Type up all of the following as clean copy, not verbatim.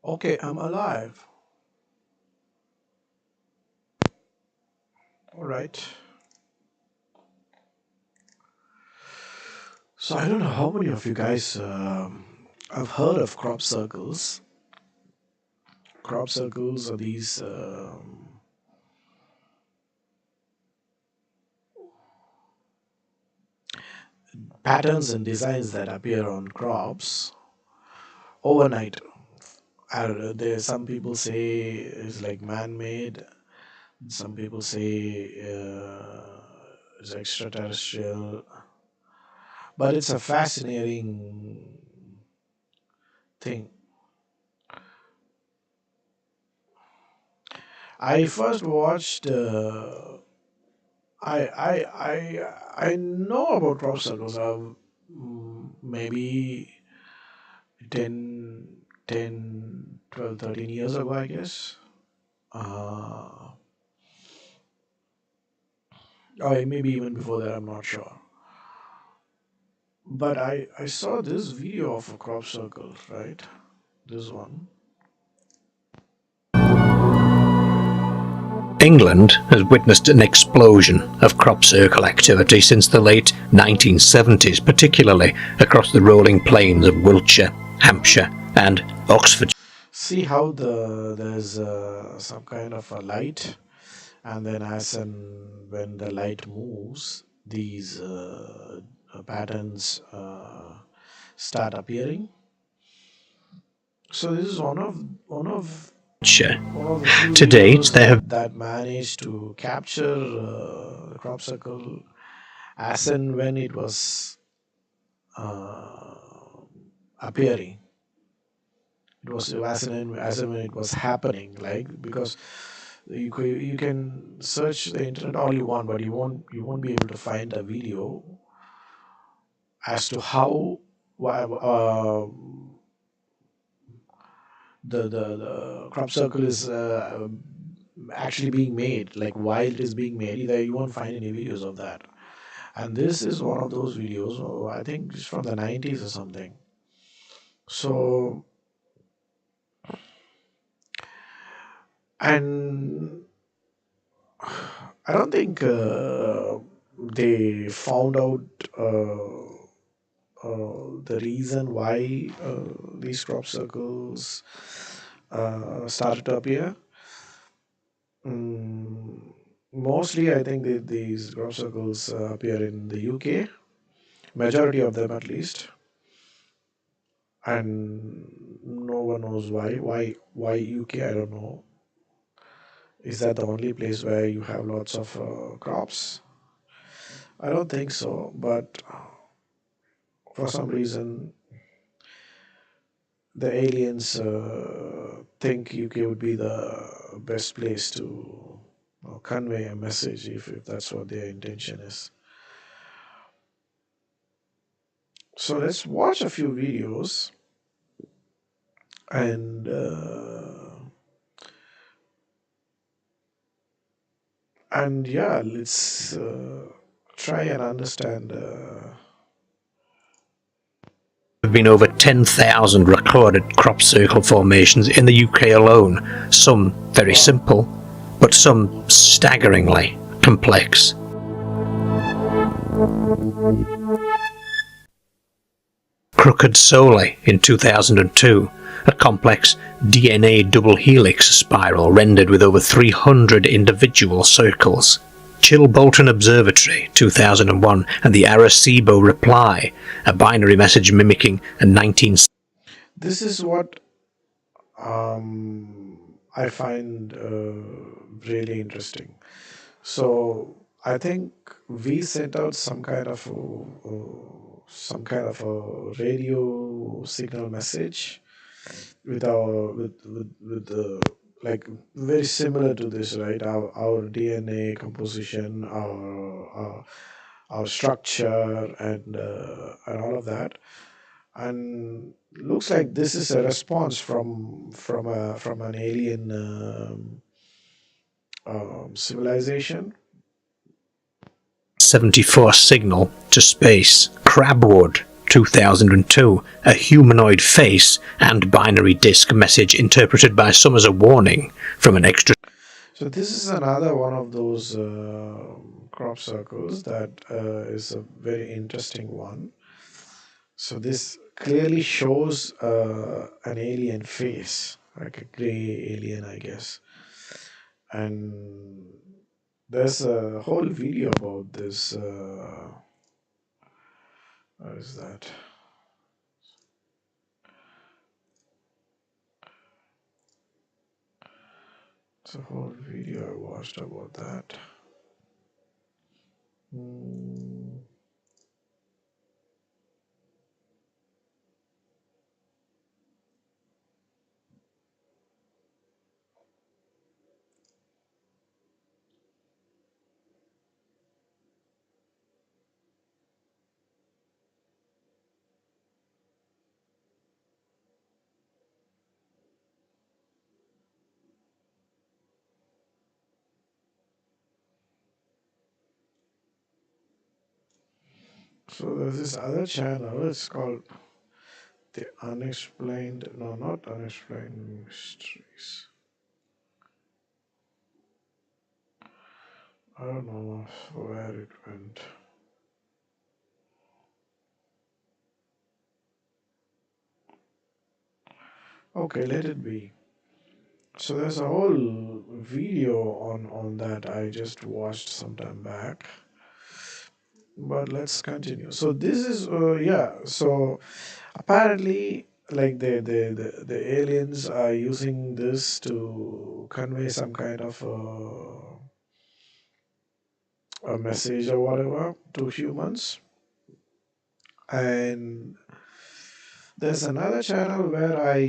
Okay, I'm alive. All right. So I don't know how many of you guys have heard of crop circles. Crop circles are these patterns and designs that appear on crops overnight. I don't know, there, some people say it's like man-made. Some people say it's extraterrestrial. But it's a fascinating thing. I first watched. I know about crop circles. Maybe 10, 10, 12, 13 years ago, I guess. Uh, or maybe even before that, I'm not sure. But I saw this video of a crop circle, right? This one. England has witnessed an explosion of crop circle activity since the late 1970s, particularly across the rolling plains of Wiltshire, Hampshire and Oxfordshire. See how there's some kind of a light, and then as and when the light moves, these patterns start appearing. So this is one of the few To date, videos there have that managed to capture the crop circle as and when it was uh, appearing. It was as and when it was happening, like, because you can search the internet all you want, but you won't be able to find a video as to how the crop circle is actually being made, like why it is being made. Either you won't find any videos of that, and this is one of those videos. I think it's from the 90s or something. So, and I don't think they found out the reason why these crop circles started to appear. Mm, Mostly, I think these crop circles appear in the UK, majority of them at least, and no one knows why. Why UK? I don't know. Is that the only place where you have lots of crops? I don't think so, but for some reason, the aliens think UK would be the best place to convey a message if that's what their intention is. So let's watch a few videos and yeah, let's try and understand. have been over 10,000 recorded crop circle formations in the UK alone, some very simple, but some staggeringly complex. Crooked Sole in 2002, a complex DNA double helix spiral rendered with over 300 individual circles. Chilbolton Observatory 2001 and the Arecibo Reply, a binary message mimicking a 19... This is what I find really interesting. So I think we sent out some kind of a radio signal message with the, like, very similar to this, right? Our DNA composition, our structure, and all of that, and looks like this is a response from an alien civilization. 74 signal to space. Crabwood 2002, a humanoid face and binary disk message interpreted by some as a warning from an extra. So this is another one of those crop circles that is a very interesting one. So this clearly shows an alien face, like a gray alien, I guess. And there's a whole video about this. What is that? It's a whole video I watched about that. So there's this other channel, it's called The Unexplained, no, not Unexplained Mysteries. I don't know where it went. Okay, let it be. So there's a whole video on that I just watched some time back. But let's continue. So this is yeah. So apparently, like the aliens are using this to convey some kind of a message or whatever to humans. And there's another channel where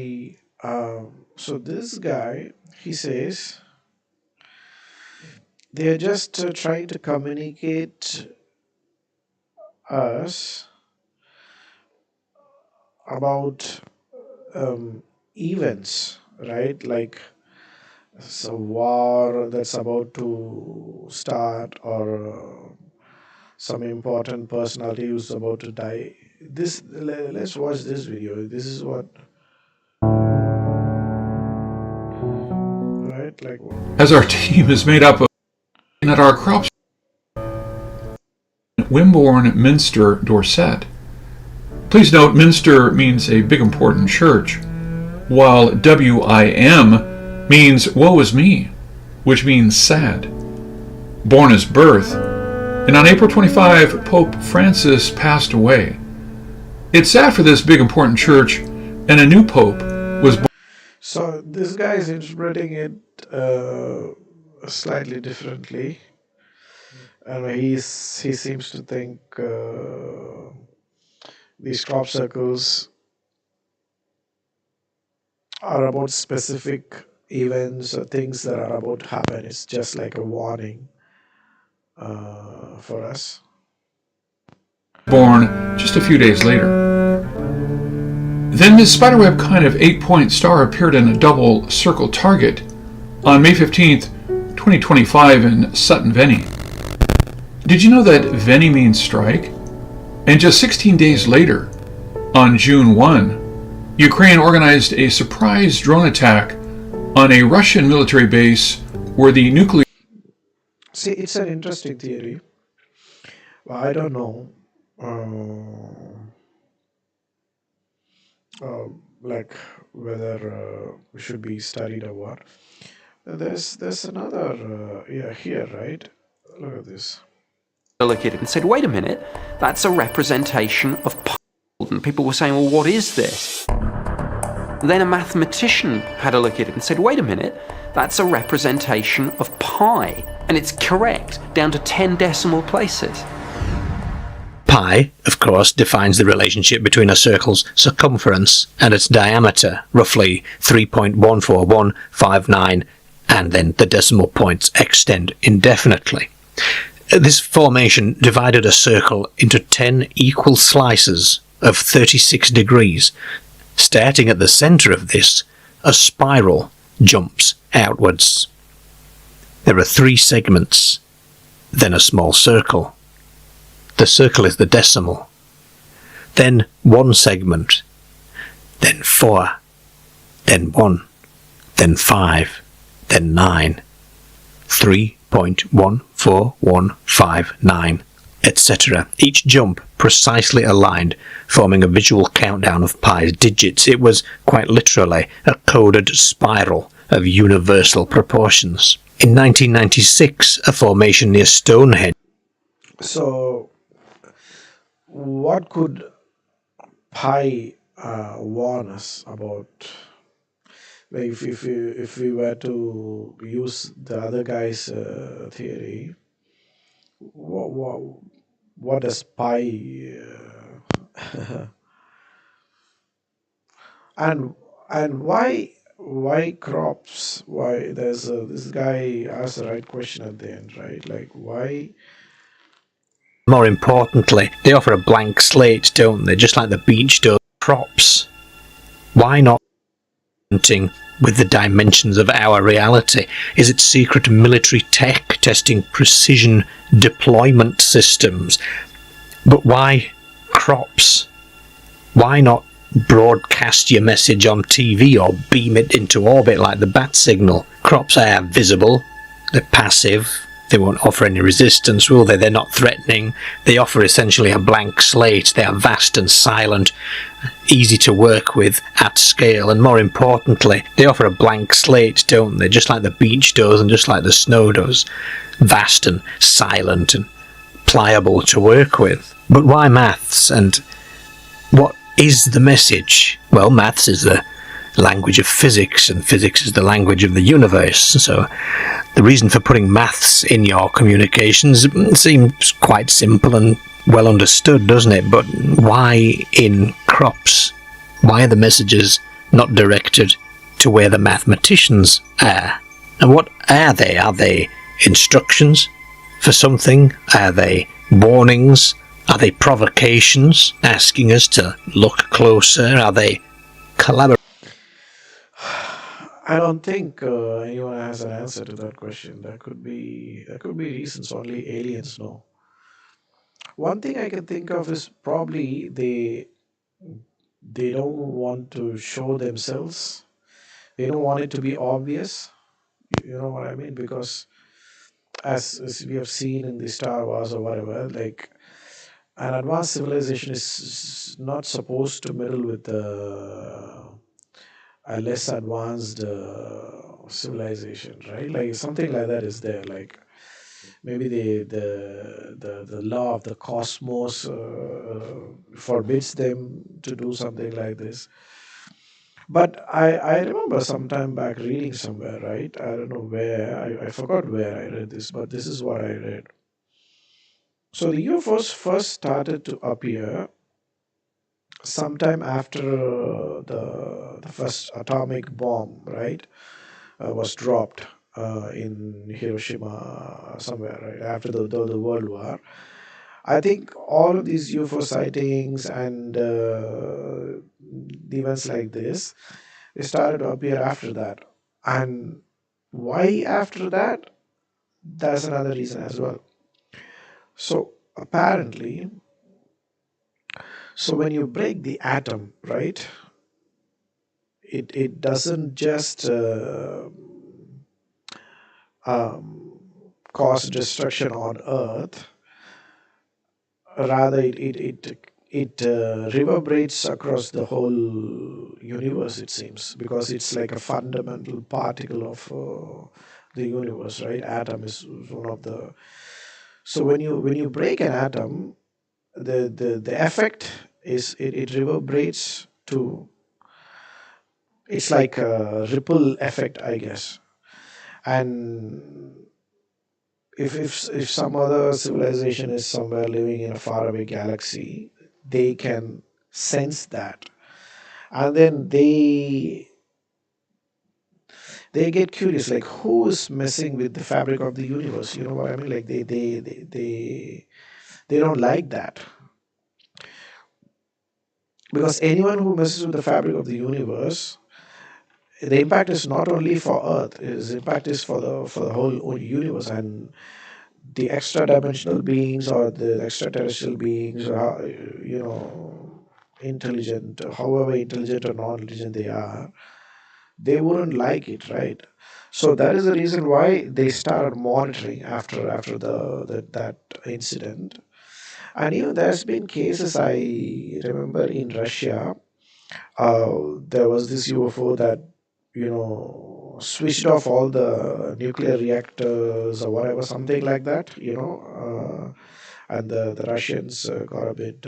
so this guy, he says they're just trying to communicate us about events, right? Like it's a war that's about to start, or some important personality who's about to die. Let's watch this video. This is what, right? Like what? As our team is made up of at our crops, Wimborne, Minster, Dorset. Please note, Minster means a big important church, while WIM means woe is me, which means sad. Born is birth, and on April 25, Pope Francis passed away. It's sad for this big important church, and a new pope was born. So this guy is interpreting it slightly differently, and he seems to think these crop circles are about specific events or things that are about to happen. It's just like a warning for us. Born just a few days later. Then this spiderweb kind of 8-point star appeared in a double circle target on May 15th, 2025 in Sutton Veny. Did you know that Veny means strike? And just 16 days later, on June 1, Ukraine organized a surprise drone attack on a Russian military base where the nuclear... See, it's an interesting theory. Well, I don't know. Like whether it should be studied or what. There's another here, right? Look at this. Look at it and said, wait a minute, that's a representation of pi. And people were saying, well, what is this? Then a mathematician had a look at it and said, wait a minute, that's a representation of pi. And it's correct, down to 10 decimal places. Pi, of course, defines the relationship between a circle's circumference and its diameter, roughly 3.14159, and then the decimal points extend indefinitely. This formation divided a circle into 10 equal slices of 36 degrees. Starting at the centre of this, a spiral jumps outwards. There are 3 segments, then a small circle. The circle is the decimal. then 1 segment, then 4, then 1, then 5, then 9, 3.14159, etc. Each jump precisely aligned, forming a visual countdown of pi's digits. It was quite literally a coded spiral of universal proportions. In 1996, a formation near Stonehenge. So, what could pi warn us about? Like if we were to use the other guy's theory, what does pi and why crops? Why there's this guy asked the right question at the end, right? Like why? More importantly, they offer a blank slate, don't they? Just like the beach does crops. Why not hunting with the dimensions of our reality? Is it secret military tech testing precision deployment systems? But why crops? Why not broadcast your message on TV or beam it into orbit like the bat signal? Crops are visible, they're passive, they won't offer any resistance, will they? They're not threatening. They offer essentially a blank slate. They are vast and silent, easy to work with at scale, and more importantly, they offer a blank slate, don't they? Just like the beach does and just like the snow does. Vast and silent and pliable to work with. But why maths, and what is the message? Well, maths is the language of physics, and physics is the language of the universe. So the reason for putting maths in your communications seems quite simple and well understood, doesn't it? But why in crops? Why are the messages not directed to where the mathematicians are? And what are they? Are they instructions for something? Are they warnings? Are they provocations asking us to look closer? Are they collaborations? I don't think anyone has an answer to that question. There could be reasons only aliens know. One thing I can think of is probably they don't want to show themselves. They don't want it to be obvious. You know what I mean? Because as we have seen in the Star Wars or whatever, like an advanced civilization is not supposed to meddle with a less advanced civilization, right? Like something like that is there. Like maybe the law of the cosmos forbids them to do something like this. But I remember some time back reading somewhere, right? I don't know where, I forgot where I read this, but this is what I read. So the UFOs first started to appear sometime after the first atomic bomb, right, was dropped in Hiroshima somewhere, right, after the World War. I think all of these UFO sightings and events like this, they started to appear after that. And why after that? That's another reason as well. So apparently, so when you break the atom, right, it doesn't just um, cause destruction on Earth. Rather, it reverberates across the whole universe. It seems because it's like a fundamental particle of the universe, right? Atom is one of the. So when you break an atom, the effect is it reverberates to. It's like a ripple effect, I guess. And if some other civilization is somewhere living in a faraway galaxy, they can sense that, and then they get curious, like who is messing with the fabric of the universe? You know what I mean? Like they don't like that, because anyone who messes with the fabric of the universe, the impact is not only for Earth, its impact is for the whole universe. And the extra dimensional beings or the extraterrestrial beings, you know, intelligent, however intelligent or non-intelligent they are, they wouldn't like it, right? So that is the reason why they started monitoring after that incident. And even there's been cases, I remember, in Russia. There was this UFO that switched off all the nuclear reactors or whatever, something like that. And the Russians got a bit.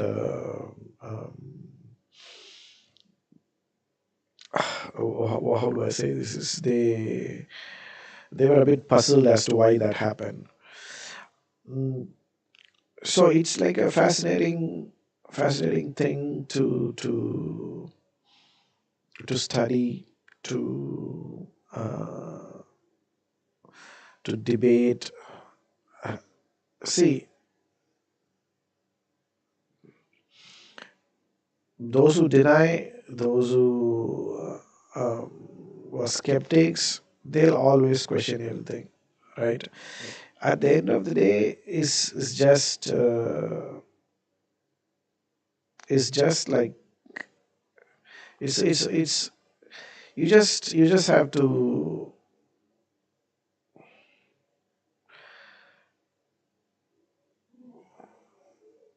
How do I say this? They were a bit puzzled as to why that happened. Mm, So it's like a fascinating thing to study, to uh, to debate. See, those who deny, those who were skeptics, they'll always question everything, right? At the end of the day, is just like it's you just have to.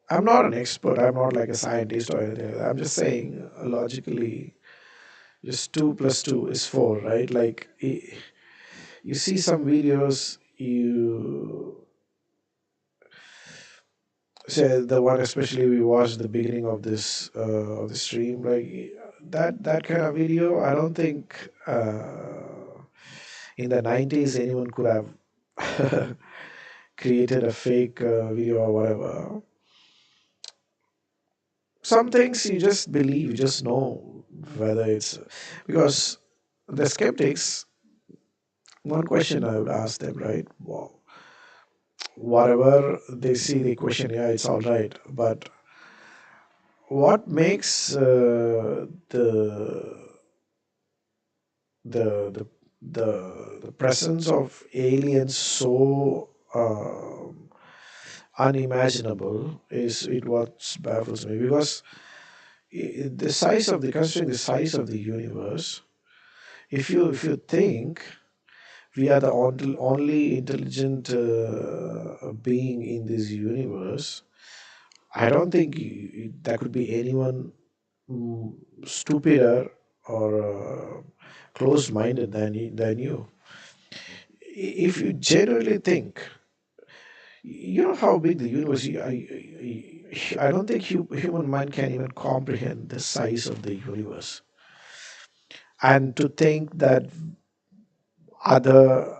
I'm not an expert. I'm not like a scientist or anything like that. I'm just saying logically, just two plus two is four, right? Like you see some videos, you say the one especially we watched the beginning of the stream, like that kind of video. I don't think in the 90s anyone could have created a fake video or whatever. Some things you just believe, you just know whether it's because the skeptics. One question I would ask them, right? Well, whatever they see, they question, yeah, it's all right. But what makes the the the presence of aliens so unimaginable is it what baffles me because the size of the considering the size of the universe, if you think we are the only intelligent being in this universe, I don't think there could be anyone mm, stupider or closed-minded than you. If you genuinely think, you know how big the universe is. I don't think human mind can even comprehend the size of the universe. And to think that other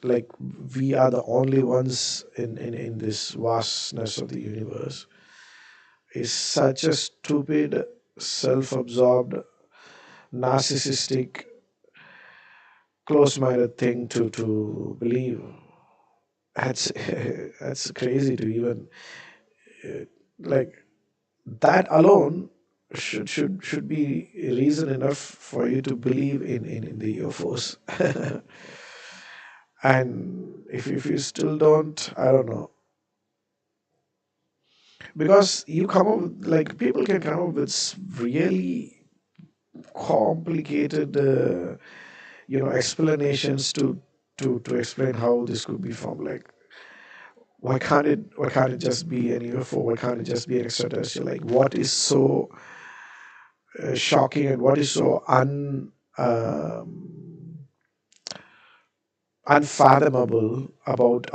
like we are the only ones in this vastness of the universe is such a stupid, self-absorbed, narcissistic, close-minded thing to believe. That's that's crazy to even like that alone should be reason enough for you to believe in the UFOs. And if you still don't, I don't know. Because you come up with, like people can come up with really complicated explanations to explain how this could be formed. Like why can't it just be an UFO? Why can't it just be an extraterrestrial? Like what is so shocking and what is so unfathomable about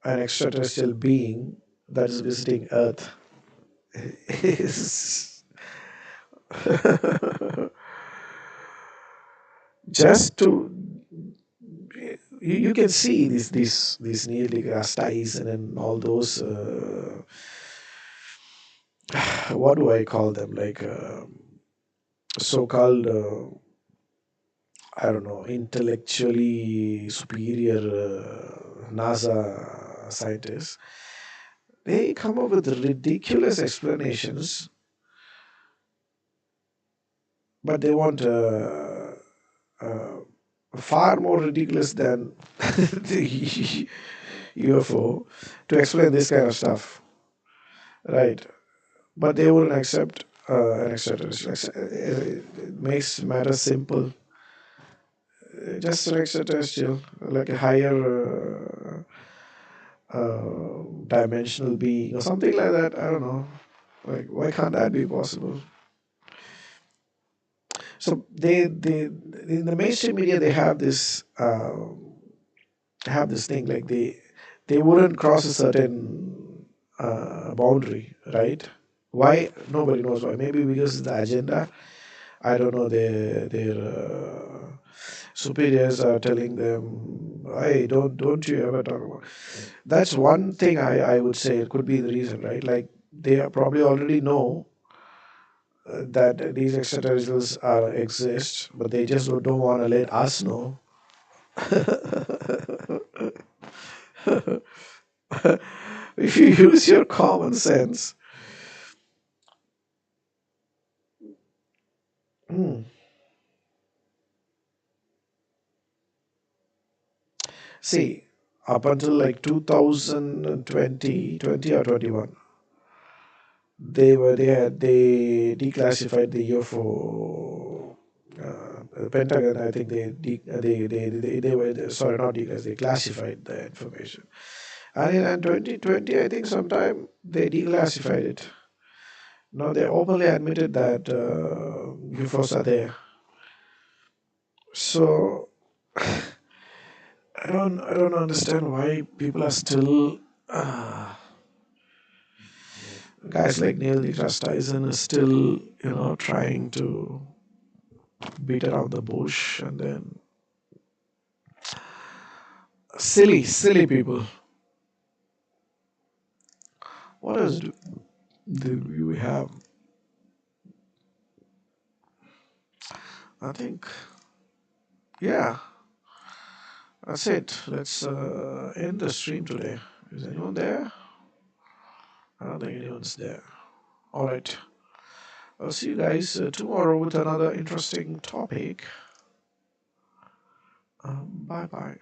an extraterrestrial being that is visiting Earth is just to you can see these nearly grass ties and then all those what do I call them, like so-called I don't know, intellectually superior NASA scientists. They come up with ridiculous explanations, but they want uh, far more ridiculous than the UFO to explain this kind of stuff. right? But they wouldn't accept an extraterrestrial. It makes matters simple. Just an extraterrestrial, like a higher dimensional being or something like that. I don't know. Like, why can't that be possible? So they in the mainstream media they have this thing like they wouldn't cross a certain boundary, right? Why? Nobody knows why. Maybe because it's the agenda. I don't know. Their superiors are telling them, "Hey, don't you ever talk about." That's one thing I would say it could be the reason, right? Like they probably already know that these extraterrestrials are exist, but they just don't want to let us know. If you use your common sense, hmm. See, up until like 2020, 20 or 21, they declassified the UFO. Pentagon, I think they were sorry, not declassified, they classified the information. And in 2020, I think sometime they declassified it. No, they openly admitted that UFOs are there. So I don't understand why people are still guys like Neil deGrasse Tyson is still trying to beat around the bush, and then silly people. What else do we have? I think yeah, that's it. Let's end the stream today. Is anyone there? I don't think anyone's there. All right. I'll see you guys tomorrow with another interesting topic. Bye bye.